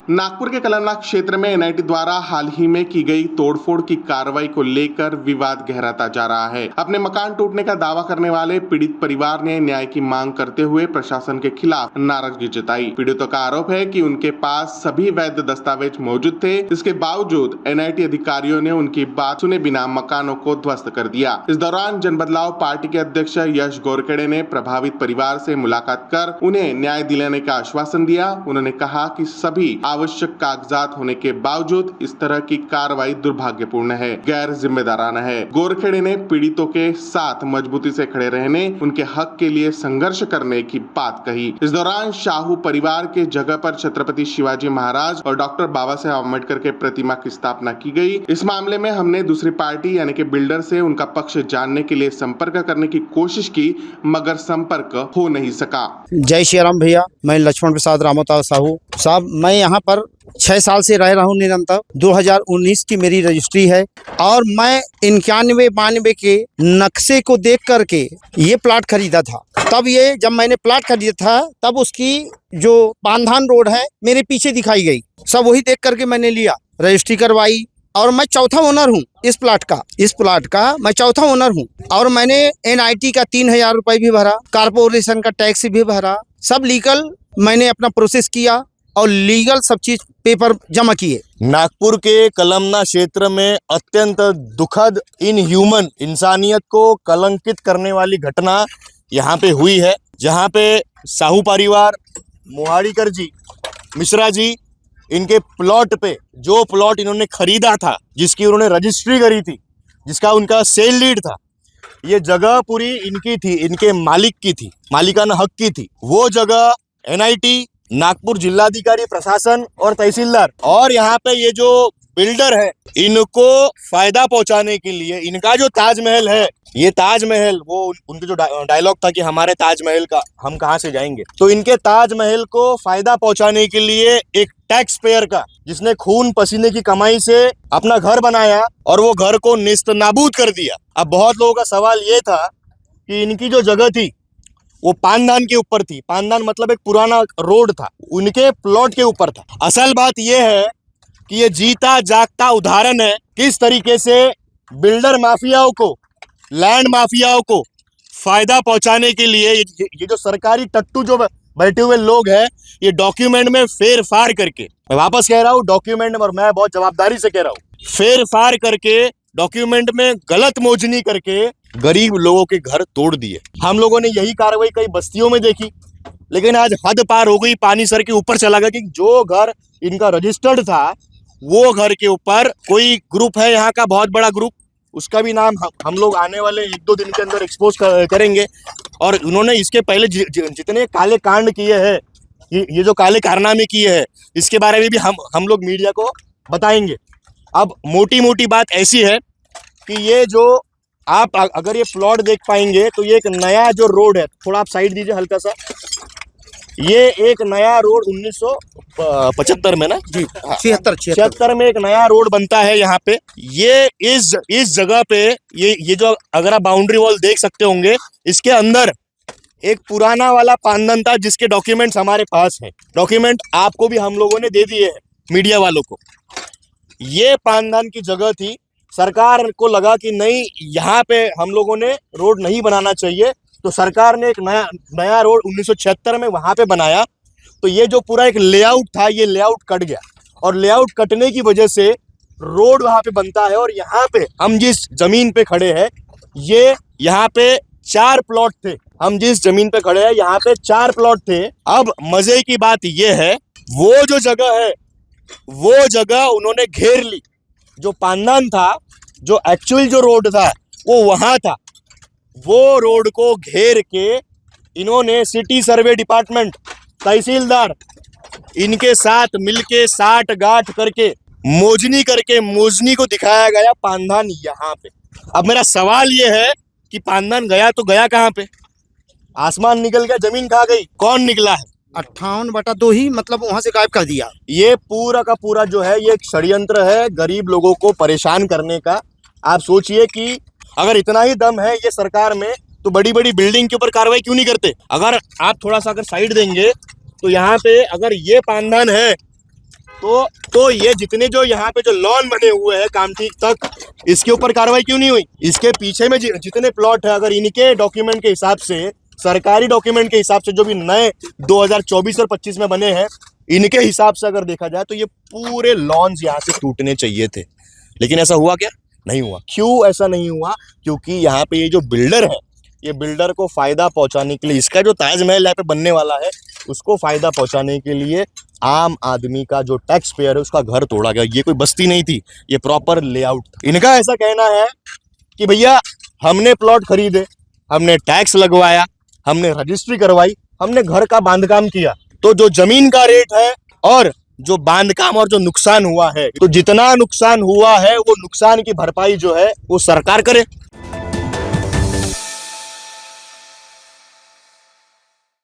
नागपुर के कलमनाग क्षेत्र में एनआईटी द्वारा हाल ही में की गई तोड़फोड़ की कार्रवाई को लेकर विवाद गहराता जा रहा है। अपने मकान टूटने का दावा करने वाले पीड़ित परिवार ने न्याय की मांग करते हुए प्रशासन के खिलाफ नाराजगी जताई। पीड़ितों का आरोप है कि उनके पास सभी वैध दस्तावेज मौजूद थे, इसके बावजूद एनआईटी अधिकारियों ने उनकी बात सुने बिना मकानों को ध्वस्त कर दिया। इस दौरान जन बदलाव पार्टी के अध्यक्ष यश गोरखेड़े ने प्रभावित परिवार से मुलाकात कर उन्हें न्याय दिलाने का आश्वासन दिया। उन्होंने कहा कि सभी आवश्यक कागजात होने के बावजूद इस तरह की कार्रवाई दुर्भाग्यपूर्ण है, गैर जिम्मेदाराना है। गोरखेड़े ने पीड़ितों के साथ मजबूती से खड़े रहने, उनके हक के लिए संघर्ष करने की बात कही। इस दौरान शाहू परिवार के जगह पर छत्रपति शिवाजी महाराज और डॉक्टर बाबा साहेब अम्बेडकर के प्रतिमा की स्थापना की गई। इस मामले में हमने दूसरी पार्टी यानी कि बिल्डर से उनका पक्ष जानने के लिए संपर्क करने की कोशिश की, मगर संपर्क हो नहीं सका। जय श्री राम भैया, मैं लक्ष्मण प्रसाद रामोता साहू साहब, मैं यहाँ पर 6 साल से रह रहा हूँ निरंतर। 2019 की मेरी रजिस्ट्री है और मैं 91-92 के नक्शे को देख करके ये प्लाट खरीदा था। तब ये जब मैंने प्लाट खरीदा था तब उसकी जो पानधान रोड है मेरे पीछे दिखाई गई, सब वही देख करके मैंने लिया, रजिस्ट्री करवाई और मैं चौथा ओनर हूँ इस प्लाट का मैं चौथा ओनर हूँ। और मैंने एनआईटी का 3000 रुपए भी भरा, कारपोरेशन का टैक्स भी भरा, सब लीगल मैंने अपना प्रोसेस किया और लीगल सब चीज पेपर जमा किए। नागपुर के कलमना क्षेत्र में अत्यंत दुखद, इनह्यूमन, इंसानियत को कलंकित करने वाली घटना यहाँ पे हुई है, जहाँ पे साहू परिवार, मोहाड़ीकर जी, मिश्रा जी, इनके प्लॉट पे जो प्लॉट इन्होंने खरीदा था, जिसकी उन्होंने रजिस्ट्री करी थी, जिसका उनका सेल लीड था, ये जगह पूरी इनकी थी, इनके मालिक की थी, मालिकाना हक की थी। वो जगह एनआईटी, नागपुर जिलाधिकारी, प्रशासन और तहसीलदार और यहाँ पे ये जो बिल्डर है, इनको फायदा पहुंचाने के लिए इनका जो ताजमहल है, ये ताजमहल, वो उनके जो डायलॉग था कि हमारे ताजमहल का हम कहाँ से जाएंगे, तो इनके ताजमहल को फायदा पहुंचाने के लिए एक टैक्स पेयर का, जिसने खून पसीने की कमाई से अपना घर बनाया और वो घर को निस्त नाबूद कर दिया। अब बहुत लोगों का सवाल ये था कि इनकी जो जगह थी वो पानदान के ऊपर थी। पानदान मतलब एक पुराना रोड था, उनके प्लॉट के ऊपर था। असल बात ये है कि ये जीता जागता उदाहरण है किस तरीके से बिल्डर माफियाओं को, लैंड माफियाओं को फायदा पहुंचाने के लिए ये जो सरकारी टट्टू जो बैठे हुए लोग हैं, ये डॉक्यूमेंट में फेर फार करके, मैं वापस कह रहा हूँ डॉक्यूमेंट में, और मैं बहुत जवाबदारी से कह रहा हूँ, फेर फार करके डॉक्यूमेंट में गलत मोजनी करके गरीब लोगों के घर तोड़ दिए। हम लोगों ने यही कार्रवाई कई बस्तियों में देखी, लेकिन आज हद पार हो गई, पानी सर के ऊपर चला गया कि जो घर इनका रजिस्टर्ड था, वो घर के ऊपर कोई ग्रुप है यहाँ का बहुत बड़ा ग्रुप, उसका भी नाम हम लोग आने वाले 1-2 दिन के अंदर एक्सपोज करेंगे। और उन्होंने इसके पहले जितने काले कांड किए हैं, ये जो काले कारनामे किए हैं, इसके बारे में भी हम लोग मीडिया को बताएंगे। अब मोटी मोटी बात ऐसी है कि ये जो आप अगर ये प्लॉट देख पाएंगे तो ये एक नया जो रोड है, थोड़ा आप साइड दीजिए हल्का सा, ये एक नया रोड 1975 में ना जी, 76 में एक नया रोड बनता है यहाँ पे। ये इस जगह पे ये जो अगर आप बाउंड्री वॉल देख सकते होंगे, इसके अंदर एक पुराना वाला पानदान था जिसके डॉक्यूमेंट्स हमारे पास हैं। डॉक्यूमेंट आपको भी हम लोगों ने दे दिए हैं, मीडिया वालों को। ये पानदान की जगह थी, सरकार को लगा कि नहीं, यहाँ पे हम लोगों ने रोड नहीं बनाना चाहिए, तो सरकार ने एक नया रोड 1976 में वहां पे बनाया। तो ये जो पूरा एक लेआउट था, ये लेआउट कट गया, और लेआउट कटने की वजह से रोड वहां पे बनता है। और यहाँ पे हम जिस जमीन पे खड़े हैं, ये यहाँ पे 4 प्लॉट थे, हम जिस जमीन पे खड़े हैं यहाँ पे 4 प्लॉट थे। अब मजे की बात ये है, वो जो जगह है, वो जगह उन्होंने घेर ली। जो पानदान था, जो एक्चुअल जो रोड था, वो वहां था। वो रोड को घेर के इन्होंने सिटी सर्वे डिपार्टमेंट, तहसीलदार, इनके साथ मिलके 60 गांठ करके मोजनी को दिखाया गया पानदान यहाँ पे। अब मेरा सवाल ये है कि पानदान गया तो गया कहाँ पे? आसमान निकल गया, जमीन खा गई, कौन निकला है? 58/2 ही मतलब वहां से गायब कर दिया। ये पूरा का पूरा जो है, ये एक षड्यंत्र है गरीब लोगों को परेशान करने का। आप सोचिए कि अगर इतना ही दम है ये सरकार में, तो बड़ी बड़ी बिल्डिंग के ऊपर कार्रवाई क्यों नहीं करते? अगर आप थोड़ा सा अगर साइड देंगे तो यहाँ पे अगर ये पानदान है, तो ये जितने जो यहाँ पे जो लॉन बने हुए हैं कामठी तक, इसके ऊपर कार्रवाई क्यों नहीं हुई? इसके पीछे में जितने प्लॉट है, अगर इनके डॉक्यूमेंट के हिसाब से, सरकारी डॉक्यूमेंट के हिसाब से जो भी नए 2024 और 25 में बने हैं, इनके हिसाब से अगर देखा जाए तो ये पूरे लॉन्स यहाँ से टूटने चाहिए थे। लेकिन ऐसा हुआ क्या? नहीं हुआ। क्यों ऐसा नहीं हुआ? क्योंकि यहाँ पे ये जो बिल्डर है, ये बिल्डर को फायदा पहुंचाने के लिए, इसका जो ताजमहल यहाँ पे बनने वाला है उसको फायदा पहुंचाने के लिए आम आदमी का जो टैक्स पेयर है उसका घर तोड़ा गया। ये कोई बस्ती नहीं थी, ये प्रॉपर लेआउट था। इनका ऐसा कहना है कि भैया हमने प्लॉट खरीदे, हमने टैक्स लगवाया, हमने रजिस्ट्री करवाई, हमने घर का बांधकाम किया, तो जो जमीन का रेट है और जो बांधकाम और जो नुकसान हुआ है, तो जितना नुकसान हुआ है वो नुकसान की भरपाई जो है वो सरकार करे।